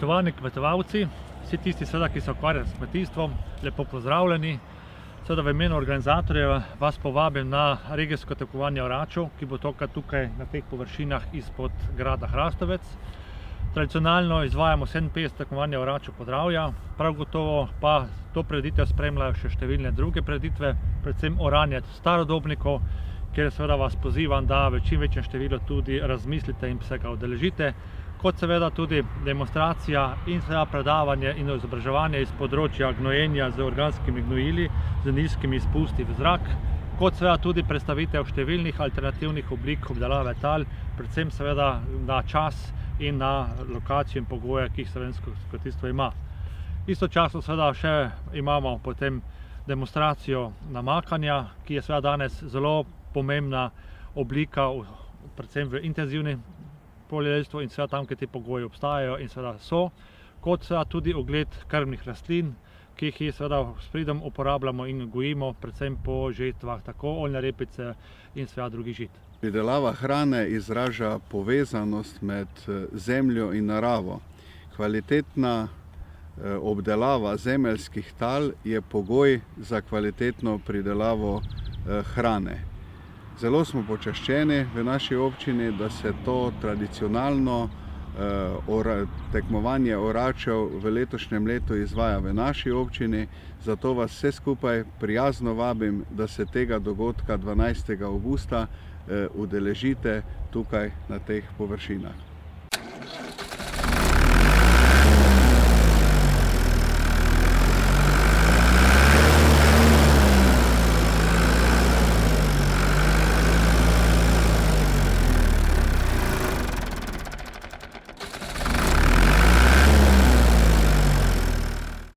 Spoštovani kmetovalci, vsi tisti, ki se ukvarjajo s kmetijstvom, lepo pozdravljeni. V imenu organizatorjev vas povabim na regijsko tekmovanje oračev, ki bo tokrat tukaj na teh površinah izpod grada Hrastovec. Tradicionalno izvajamo 57 tekmovanja oračev Podravja, prav gotovo pa to prireditev spremljajo še številne druge prireditve, predvsem oranje starodobnikov, kjer seveda vas pozivam, da v čim večjem številu tudi razmislite in se ga udeležite, kot seveda tudi demonstracija in seveda predavanje in izobraževanje iz področja gnojenja z organskimi gnojili, z nizkimi izpusti v zrak, kot seveda tudi predstavitev številnih alternativnih oblik obdelave tal, predvsem seveda na čas in na lokacijo in pogoje, ki jih slovensko kmetijstvo ima. Istočasno seveda še imamo potem demonstracijo namakanja, ki je seveda danes zelo pomembna oblika, predvsem v intenzivni poljedelstvu in seveda tam, kjer ti pogoji obstajajo in seveda so, kot seveda tudi ogled krmnih rastlin, ki jih seveda s pridom uporabljamo in gojimo, predvsem po žetvah, tako oljne repice in seveda drugih žit. Pridelava hrane izraža povezanost med zemljo in naravo. Kvalitetna obdelava zemeljskih tal je pogoj za kvalitetno pridelavo hrane. Zelo smo počaščeni v naši občini, da se to tradicionalno tekmovanje oračev v letošnjem letu izvaja v naši občini, zato vas vse skupaj prijazno vabim, da se tega dogodka 12. avgusta udeležite tukaj na teh površinah.